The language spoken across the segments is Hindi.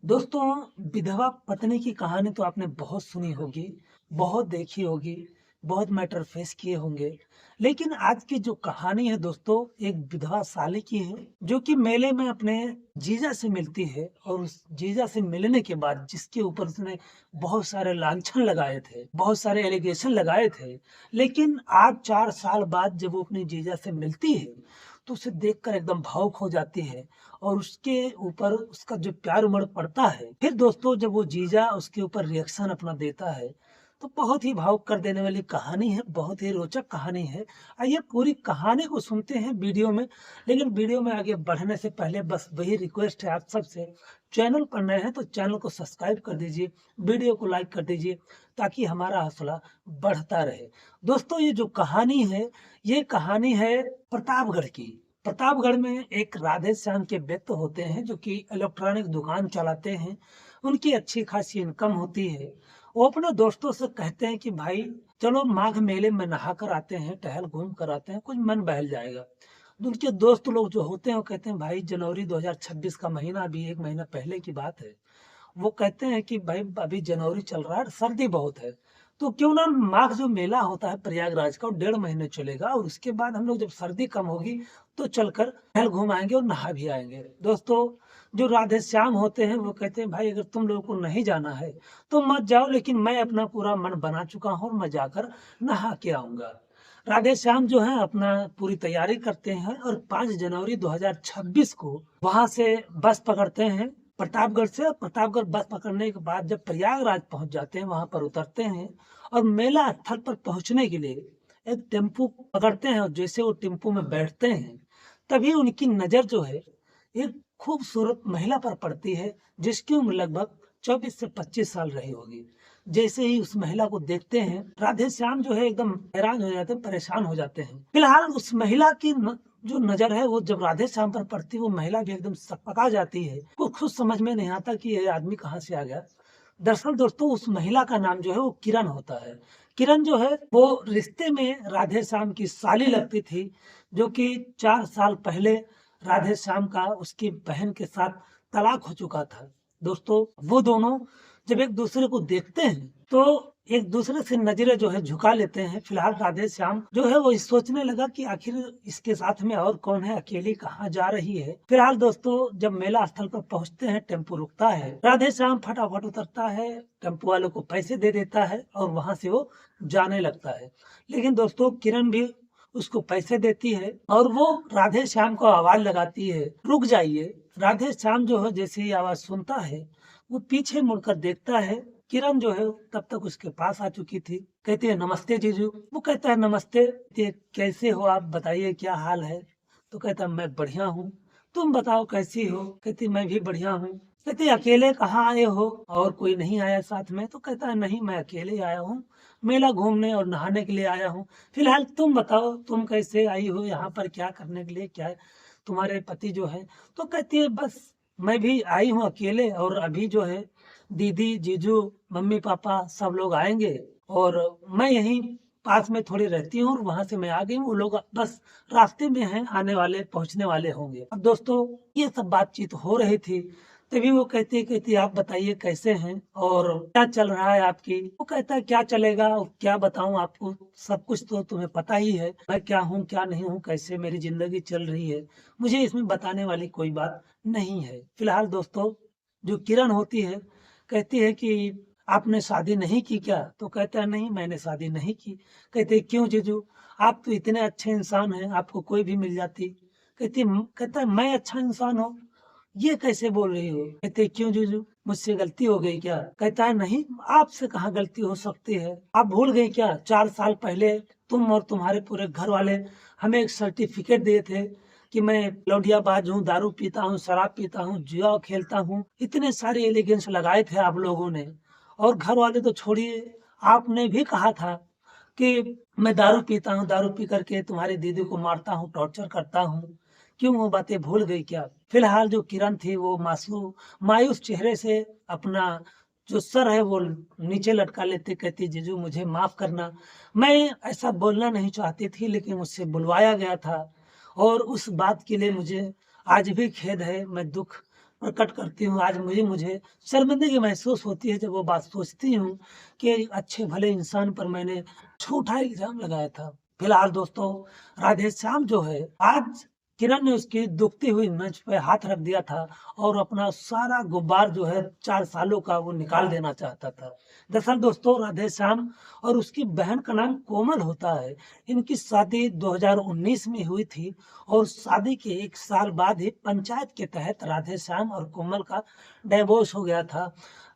दोस्तों, विधवा पत्नी की कहानी तो आपने बहुत सुनी होगी, बहुत देखी होगी, बहुत मैटर फेस किए होंगे। लेकिन आज की जो कहानी है दोस्तों, एक विधवा साली की है, जो कि मेले में अपने जीजा से मिलती है और उस जीजा से मिलने के बाद जिसके ऊपर उसने बहुत सारे लांछन लगाए थे, बहुत सारे एलिगेशन लगाए थे। लेकिन आज 4 साल बाद जब वो अपनी जीजा से मिलती है, तो उसे देखकर एकदम भावुक हो जाती है और उसके ऊपर उसका जो प्यार उमड़ पड़ता है। फिर दोस्तों जब वो जीजा उसके ऊपर रिएक्शन अपना देता है, तो बहुत ही भावुक कर देने वाली कहानी है, बहुत ही रोचक कहानी है। आइए पूरी कहानी को सुनते हैं वीडियो में। लेकिन वीडियो में आगे बढ़ने से पहले बस वही रिक्वेस्ट है आप सबसे, चैनल पर नए हैं तो चैनल को सब्सक्राइब कर दीजिए, वीडियो को लाइक कर दीजिए ताकि हमारा हौसला बढ़ता रहे। दोस्तों ये जो कहानी है, ये कहानी है प्रतापगढ़ की। प्रतापगढ़ में एक राधे श्याम के व्यक्ति होते हैं जो कि इलेक्ट्रॉनिक दुकान चलाते हैं। उनकी अच्छी खासी इनकम होती है। वो अपने दोस्तों से कहते हैं कि भाई चलो माघ मेले में नहा कर आते हैं, टहल घूम कर आते हैं, कुछ मन बहल जाएगा। तो उनके दोस्त लोग जो होते हैं वो कहते हैं भाई जनवरी 2026 का महीना, अभी 1 महीना पहले की बात है। वो कहते हैं कि भाई अभी जनवरी चल रहा है, सर्दी बहुत है, तो क्यों ना माघ जो मेला होता है प्रयागराज का, वो 1.5 महीने चलेगा और उसके बाद हम लोग जब सर्दी कम होगी तो चलकर टहल घूम आएंगे और नहा भी आएंगे। दोस्तों जो राधे श्याम होते हैं वो कहते हैं भाई अगर तुम लोगों को नहीं जाना है तो मत जाओ, लेकिन मैं अपना पूरा मन बना चुका हूँ और मैं जाकर नहा के आऊंगा। राधे श्याम जो है अपना पूरी तैयारी करते हैं और 5 जनवरी 2026 को वहां से बस पकड़ते हैं प्रतापगढ़ से। प्रतापगढ़ बस पकड़ने के बाद जब प्रयागराज पहुंच जाते हैं, वहां पर उतरते हैं और मेला स्थल पर पहुंचने के लिए एक टेम्पू पकड़ते हैं और जैसे वो टेम्पू में बैठते हैं, तभी उनकी नजर जो है एक खूबसूरत महिला पर पड़ती है जिसकी उम्र लगभग 24 से 25 साल रही होगी। जैसे ही उस महिला को देखते हैं, राधे श्याम जो है एकदम हैरान हो जाते हैं, परेशान हो जाते हैं। फिलहाल उस महिला की जो नजर है वो जब राधे श्याम पर पड़ती है, वो महिला भी एकदम सकपका जाती है। वो खुद समझ में नहीं आता कि ये आदमी कहाँ से आ गया। दरअसल दोस्तों उस महिला का नाम जो है वो किरण होता है। किरण जो है वो रिश्ते में राधे श्याम की साली लगती थी, जो कि 4 साल पहले राधे श्याम का उसकी बहन के साथ तलाक हो चुका था। दोस्तों वो दोनों जब एक दूसरे को देखते हैं तो एक दूसरे से नजरें जो है झुका लेते हैं। फिलहाल राधे श्याम जो है वो सोचने लगा कि आखिर इसके साथ में और कौन है, अकेली कहाँ जा रही है। फिलहाल दोस्तों जब मेला स्थल पर पहुंचते हैं, टेम्पो रुकता है, राधे श्याम फटाफट उतरता है, टेम्पो वाले को पैसे दे देता है और वहां से वो जाने लगता है। लेकिन दोस्तों किरण भी उसको पैसे देती है और वो राधे श्याम को आवाज लगाती है, रुक जाइए। राधे श्याम जो है जैसे ही आवाज सुनता है, वो पीछे मुड़कर देखता है। किरण जो है तब तक उसके पास आ चुकी थी। कहती है नमस्ते जीजू। वो कहता है नमस्ते, कहती है, कैसे हो आप, बताइए क्या हाल है। तो कहता है मैं बढ़िया हूँ, तुम बताओ कैसी हो। कहती मैं भी बढ़िया हूँ। कहती अकेले कहाँ आए हो, और कोई नहीं आया साथ में। तो कहता है नहीं मैं अकेले आया हूँ, मेला घूमने और नहाने के लिए आया हूँ। फिलहाल तुम बताओ तुम कैसे आई हो यहाँ पर, क्या करने के लिए, क्या है तुम्हारे पति जो है। तो कहती है बस मैं भी आई हूँ अकेले, और अभी जो है दीदी जीजू मम्मी पापा सब लोग आएंगे और मैं यहीं पास में थोड़ी रहती हूँ और वहां से मैं आ गई हूँ, वो लोग बस रास्ते में हैं, आने वाले पहुंचने वाले होंगे। अब दोस्तों ये सब बातचीत हो रही थी, तभी वो कहती आप बताइए कैसे हैं और क्या चल रहा है आपकी। वो कहता है क्या चलेगा और क्या बताऊं आपको, सब कुछ तो तुम्हें पता ही है, मैं क्या हूँ क्या नहीं हूँ, कैसे मेरी जिंदगी चल रही है, मुझे इसमें बताने वाली कोई बात नहीं है। फिलहाल दोस्तों जो किरण होती है कहती है कि आपने शादी नहीं की क्या। तो कहता है नहीं मैंने शादी नहीं की। कहते क्यों जीजू, आप तो इतने अच्छे इंसान हैं, आपको कोई भी मिल जाती। कहता है मैं अच्छा इंसान हूँ, ये कैसे बोल रही हो। कहते क्यों जीजू, मुझसे गलती हो गई क्या। कहता है नहीं आपसे कहाँ गलती हो सकती है, आप भूल गई क्या 4 साल पहले तुम और तुम्हारे पूरे घर वाले हमें एक सर्टिफिकेट दिए थे कि मैं लौंडियाबाज हूँ, दारू पीता हूँ, शराब पीता हूँ, जुआ खेलता हूँ। इतने सारे एलिगेंस लगाए थे आप लोगों ने, और घर वाले तो छोड़िए, आपने भी कहा था कि मैं दारू पीता हूँ, दारू पी करके तुम्हारी दीदी को मारता हूँ, टॉर्चर करता हूँ। क्यों वो बातें भूल गई क्या। फिलहाल जो किरण थी वो मायूस चेहरे से अपना जो सर है वो नीचे लटका लेते, कहती जीजू मुझे माफ करना, मैं ऐसा बोलना नहीं चाहती थी लेकिन मुझसे बुलवाया गया था और उस बात के लिए मुझे आज भी खेद है, मैं दुख प्रकट करती हूँ। आज मुझे मुझे शर्मिंदगी महसूस होती है जब वो बात सोचती हूँ कि एक अच्छे भले इंसान पर मैंने झूठा इल्ज़ाम लगाया था। फिलहाल दोस्तों, राधेश्याम जो है, आज किरण ने उसकी दुखती हुई मंच पे हाथ रख दिया था और अपना सारा गुब्बार जो है 4 सालों का वो निकाल देना चाहता था। दरअसल दोस्तों, राधेश्याम और उसकी बहन का नाम कोमल होता है। इनकी शादी 2019 में हुई थी और शादी के 1 साल बाद ही पंचायत के तहत राधेश्याम और कोमल का डिवोर्स हो गया था।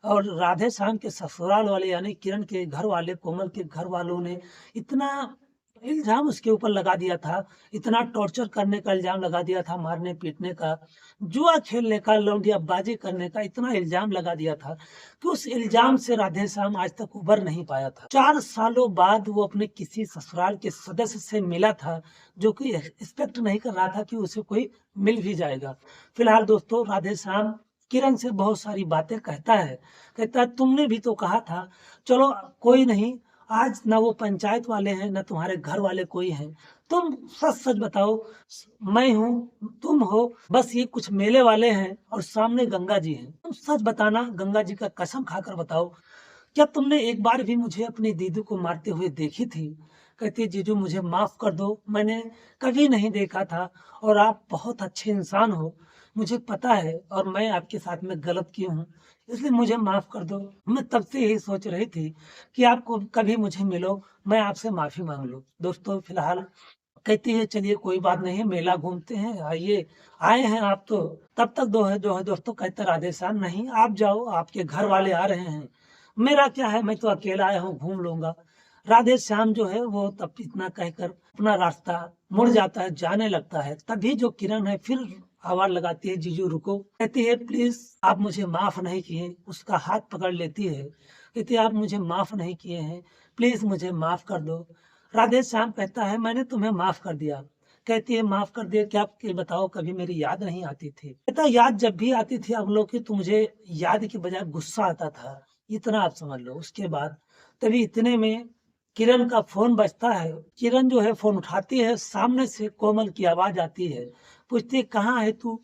और राधेश्याम के ससुराल वाले यानी किरण के घर वाले, कोमल के घर वालों ने इतना इल्ज़ाम उसके ऊपर लगा दिया था, इतना टॉर्चर करने का इल्ज़ाम लगा दिया था, मारने-पीटने का, जुआ खेलने का, लौंडियाबाज़ी करने का इतना इल्ज़ाम लगा दिया था कि उस इल्ज़ाम से राधेश्याम आज तक उबर नहीं पाया था। 4 सालों बाद वो अपने किसी ससुराल के सदस्य से मिला था, जो कि एक्सपेक्ट नहीं कर रहा था कि उसे कोई मिल भी जाएगा। फिलहाल दोस्तों, राधेश्याम किरण से बहुत सारी बातें कहता है। कहता है, तुमने भी तो कहा था, चलो कोई नहीं, आज ना वो पंचायत वाले हैं, ना तुम्हारे घर वाले कोई हैं। तुम सच-सच बताओ, मैं हूँ, तुम हो, बस ये कुछ मेले वाले हैं और सामने गंगा जी हैं। तुम सच बताना, गंगा जी का कसम खाकर बताओ, क्या तुमने एक बार भी मुझे अपनी दीदी को मारते हुए देखी थी? कहती है, जीजू मुझे माफ़ कर दो, मैंने कभी नहीं देखा था और आप बहुत अच्छे इंसान हो। मुझे पता है और मैं आपके साथ में गलत की हूँ, इसलिए मुझे माफ़ कर दो। मैं तब से यही सोच रही थी कि आपको कभी मुझे मिलो, मैं आपसे माफ़ी माँग लूँ। दोस्तों, फिलहाल कहती है, चलिए कोई बात नहीं है, मेला घूमते हैं, आइए, आए हैं आप तो। तब तक जो है दोस्तों, कहता राधेश्याम, नहीं आप जाओ, आपके घर वाले आ रहे हैं, मेरा क्या है, मैं तो अकेला आया हूँ, घूम लूंगा। राधेश्याम जो है वो तब इतना कहकर अपना रास्ता मुड़ जाता है, जाने लगता है। तभी जो किरण है फिर आवाज लगाती है, जीजू रुको। कहती है, प्लीज आप मुझे माफ नहीं किए। उसका हाथ पकड़ लेती है, कहती है, आप मुझे माफ नहीं किए हैं, प्लीज मुझे माफ कर दो। राधेश्याम कहता है, मैंने तुम्हें माफ कर दिया। कहती है, माफ कर दिया क्या? कि बताओ, कभी मेरी याद नहीं आती थी? कहता, याद जब भी आती थी आप लोग की, तो मुझे याद के बजाय गुस्सा आता था, इतना आप समझ लो। उसके बाद तभी इतने में किरण का फोन बजता है। किरण जो है फोन उठाती है, सामने से कोमल की आवाज आती है, पूछती है, कहाँ है तू,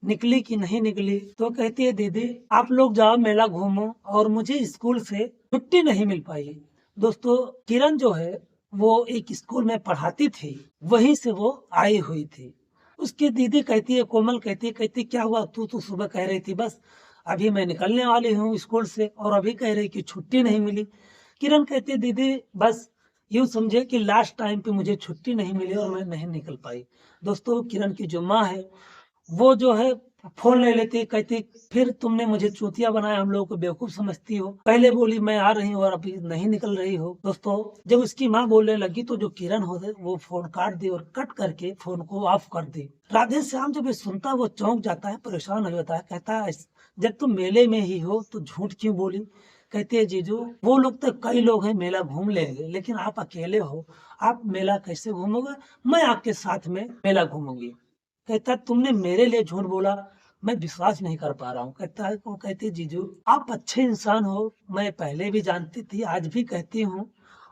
निकली कि नहीं निकली? तो कहती है, दीदी आप लोग जाओ, मेला घूमो, और मुझे स्कूल से छुट्टी नहीं मिल पाई। दोस्तों, किरण जो है वो एक स्कूल में पढ़ाती थी, वहीं से वो आई हुई थी। उसकी दीदी कहती है, कोमल कहती क्या हुआ, तू तो सुबह कह रही थी बस अभी मैं निकलने वाली हूँ स्कूल से, और अभी कह रही कि छुट्टी नहीं मिली। किरण कहती है, दीदी बस यूं समझे कि लास्ट टाइम पे मुझे छुट्टी नहीं मिली और मैं नहीं निकल पाई। दोस्तों, किरण की जो माँ है वो जो है फोन ले लेती, कहती फिर तुमने मुझे चूतिया बनाया, हम लोगों को बेवकूफ समझती हो, पहले बोली मैं आ रही हूँ और अभी नहीं निकल रही हो। दोस्तों, जब उसकी माँ बोलने लगी तो जो किरण हो वो फोन काट दी और कट करके फोन को ऑफ कर दी। राधेश्याम जब ये सुनता वो चौंक जाता है, परेशान हो जाता है, कहता है, जब तुम मेले में ही हो तो झूठ क्यों बोली? कहती है, जीजू वो लोग तो कई लोग हैं, मेला घूम लेंगे, लेकिन आप अकेले हो, आप मेला कैसे घूमोगे? मैं आपके साथ में मेला घूमूंगी। कहता है, तुमने मेरे लिए झूठ बोला, मैं विश्वास नहीं कर पा रहा हूँ। कहता है, वो कहती है, जीजू आप अच्छे इंसान हो, मैं पहले भी जानती थी, आज भी कहती हूँ,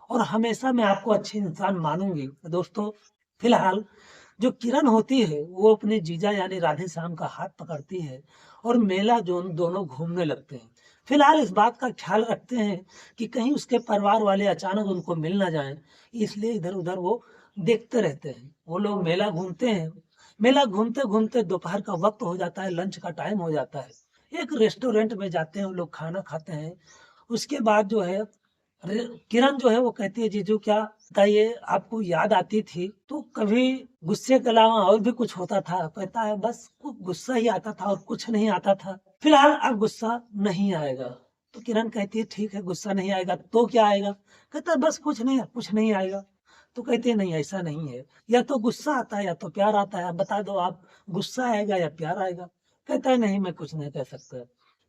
और हमेशा मैं आपको अच्छे इंसान मानूंगी। दोस्तों, फिलहाल जो किरण होती है वो अपने जीजा यानी राधेश्याम का हाथ पकड़ती है और मेला जो दोनों घूमने लगते हैं। फिलहाल इस बात का ख्याल रखते हैं कि कहीं उसके परिवार वाले अचानक उनको मिल ना जाएं, इसलिए इधर उधर वो देखते रहते हैं। वो लोग मेला घूमते हैं, मेला घूमते घूमते दोपहर का वक्त हो जाता है, लंच का टाइम हो जाता है। एक रेस्टोरेंट में जाते हैं, वो लोग खाना खाते हैं। उसके बाद जो है किरण जो है वो कहती है, जीजू क्या बताइए, आपको याद आती थी तो कभी गुस्से के अलावा और भी कुछ होता था? कहता है, बस गुस्सा ही आता था और कुछ नहीं आता था। फिलहाल अब गुस्सा नहीं आएगा। तो किरण कहती है, ठीक है, गुस्सा नहीं आएगा तो क्या आएगा? कहता है, बस कुछ नहीं आएगा। तो कहते हैं, नहीं ऐसा नहीं है, या तो गुस्सा आता है या तो प्यार आता है, आप बता दो, आप गुस्सा आएगा या प्यार आएगा? कहता है, नहीं मैं कुछ नहीं कह सकता।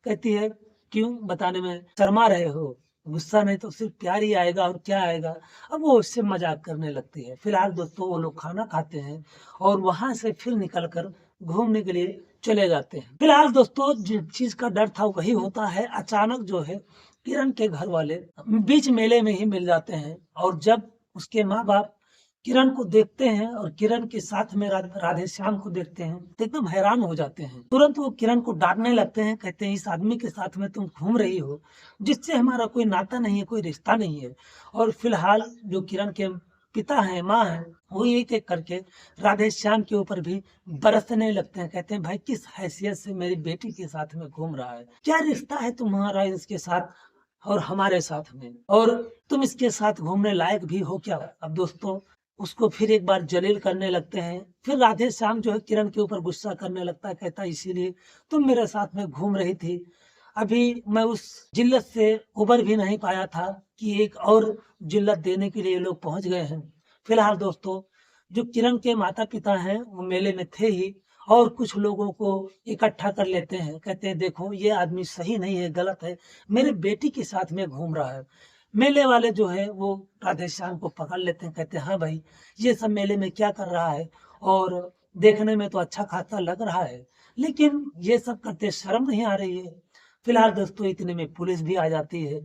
कहती है, क्यों, बताने में शर्मा रहे हो? गुस्सा नहीं तो सिर्फ प्यार ही आएगा और क्या आएगा? अब वो उससे मजाक करने लगती है। फिलहाल दोस्तों, वो लोग खाना खाते हैं और वहां से फिर निकल कर घूमने के लिए चले जाते हैं। फिलहाल दोस्तों, जिस चीज का डर था वही होता है। अचानक जो है किरण के घर वाले बीच मेले में ही मिल जाते हैं, और जब उसके माँ बाप किरण को देखते हैं और किरण के साथ में राधे श्याम को देखते हैं तो एकदम हैरान हो जाते हैं। तुरंत वो किरण को डांटने लगते हैं, कहते हैं इस आदमी के साथ में तुम घूम रही हो जिससे हमारा कोई नाता नहीं है, कोई रिश्ता नहीं है। और फिलहाल जो किरण के पिता हैं, माँ हैं, वो एक एक करके राधे श्याम के ऊपर भी बरसने लगते हैं। कहते हैं भाई किस हैसियत से मेरी बेटी के साथ में घूम रहा है, क्या रिश्ता है तुम्हारा इसके साथ और हमारे साथ में, और तुम इसके साथ घूमने लायक भी हो क्या। अब दोस्तों उसको फिर एक बार जलील करने लगते हैं। फिर राधे श्याम जो है किरण के ऊपर गुस्सा करने लगता है, कहता है इसीलिए तुम मेरे साथ में घूम रही थी, अभी मैं उस जिल्लत से उबर भी नहीं पाया था कि एक और जिल्लत देने के लिए ये लोग पहुंच गए हैं। फिलहाल दोस्तों जो किरण के माता पिता हैं वो मेले में थे ही, और कुछ लोगों को इकट्ठा कर लेते हैं। कहते हैं देखो ये आदमी सही नहीं है, गलत है, मेरे बेटी के साथ में घूम रहा है। मेले वाले जो है वो राधे श्याम को पकड़ लेते हैं। कहते हैं हाँ भाई ये सब मेले में क्या कर रहा है, और देखने में तो अच्छा खासा लग रहा है, लेकिन ये सब करते शर्म नहीं आ रही है। फिलहाल दोस्तों इतने में पुलिस भी आ जाती है।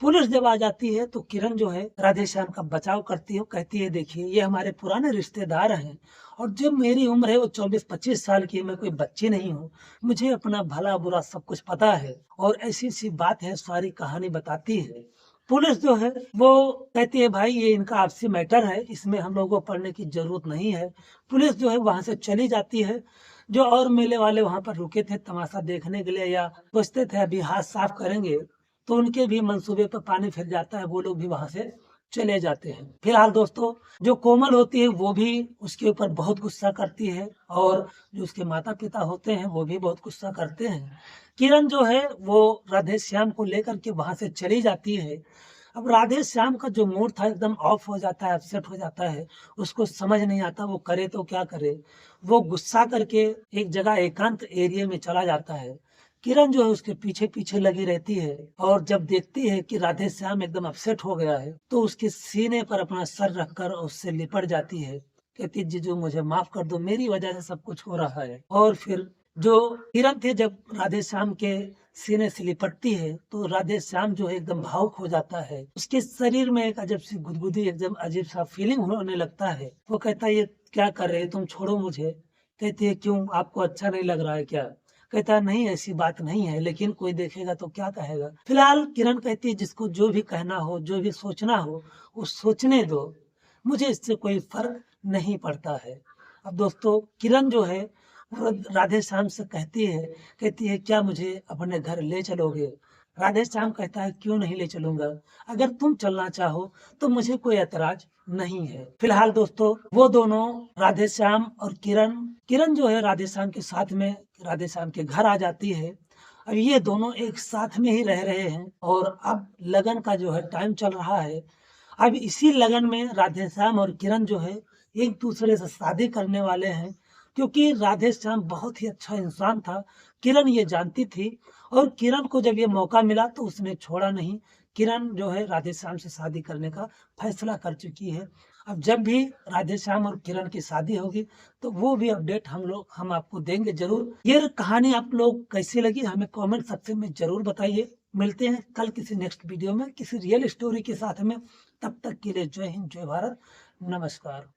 पुलिस जब आ जाती है तो किरण जो है राधे श्याम का बचाव करती है, कहती है देखिए ये हमारे पुराने रिश्तेदार हैं, और जब मेरी उम्र है वो 24-25 साल की है, मैं कोई बच्ची नहीं हूँ, मुझे अपना भला बुरा सब कुछ पता है, और ऐसी सी बात है, सारी कहानी बताती है। पुलिस जो है वो कहती है भाई ये इनका आपसी मैटर है, इसमें हम लोगों को पढ़ने की जरूरत नहीं है। पुलिस जो है वहां से चली जाती है। जो और मेले वाले वहां पर रुके थे तमाशा देखने के लिए, या सोचते थे अभी हाथ साफ करेंगे, तो उनके भी मंसूबे पर पानी फिर जाता है, वो लोग भी वहां से चले जाते हैं। फिलहाल दोस्तों जो कोमल होती है वो भी उसके ऊपर बहुत गुस्सा करती है, और जो उसके माता पिता होते हैं वो भी बहुत गुस्सा करते हैं। किरण जो है वो राधे श्याम को लेकर के वहां से चली जाती है। अब राधे श्याम का जो मूड था एकदम ऑफ हो जाता है, अपसेट हो जाता है, उसको समझ नहीं आता वो करे तो क्या करे। वो गुस्सा करके एक जगह एकांत एरिया में चला जाता है। किरण जो है उसके पीछे पीछे लगी रहती है, और जब देखती है कि राधे श्याम एकदम अपसेट हो गया है तो उसके सीने पर अपना सर रखकर उससे लिपट जाती है। कहती जीजू मुझे माफ कर दो, मेरी वजह से सब कुछ हो रहा है। और फिर जो किरण थे जब राधे श्याम के सीने से लिपटती है तो राधे श्याम जो है एकदम भावुक हो जाता है। उसके शरीर में एक अजब सी गुदगुदी, एकदम अजीब सा फीलिंग होने लगता है। वो कहता है ये क्या कर रहे हो तुम, छोड़ो मुझे। कहती है क्यों, आपको अच्छा नहीं लग रहा है क्या। कहता है नहीं ऐसी बात नहीं है, लेकिन कोई देखेगा तो क्या कहेगा। फिलहाल किरण कहती है जिसको जो भी कहना हो, जो भी सोचना हो वो सोचने दो, मुझे इससे कोई फर्क नहीं पड़ता है। अब दोस्तों किरण जो है वो राधे श्याम से कहती है क्या मुझे अपने घर ले चलोगे। राधे श्याम कहता है क्यों नहीं ले चलूंगा, अगर तुम चलना चाहो तो मुझे कोई ऐतराज नहीं है। फिलहाल दोस्तों वो दोनों राधे श्याम और किरण जो है राधे श्याम के साथ में राधे श्याम के घर आ जाती है। अब ये दोनों एक साथ में ही रह रहे हैं, और अब लगन का जो है टाइम चल रहा है। अब इसी लगन में राधे श्याम और किरण जो है एक दूसरे से शादी करने वाले हैं, क्योंकि राधे श्याम बहुत ही अच्छा इंसान था, किरण ये जानती थी, और किरण को जब ये मौका मिला तो उसने छोड़ा नहीं। किरण जो है राधे श्याम से शादी करने का फैसला कर चुकी है। अब जब भी राधे श्याम और किरण की शादी होगी तो वो भी अपडेट हम आपको देंगे जरूर। ये कहानी आप लोग कैसी लगी हमें कमेंट सेक्शन में जरूर बताइए। मिलते हैं कल किसी नेक्स्ट वीडियो में किसी रियल स्टोरी के साथ में। तब तक के लिए जय हिंद, जय भारत, नमस्कार।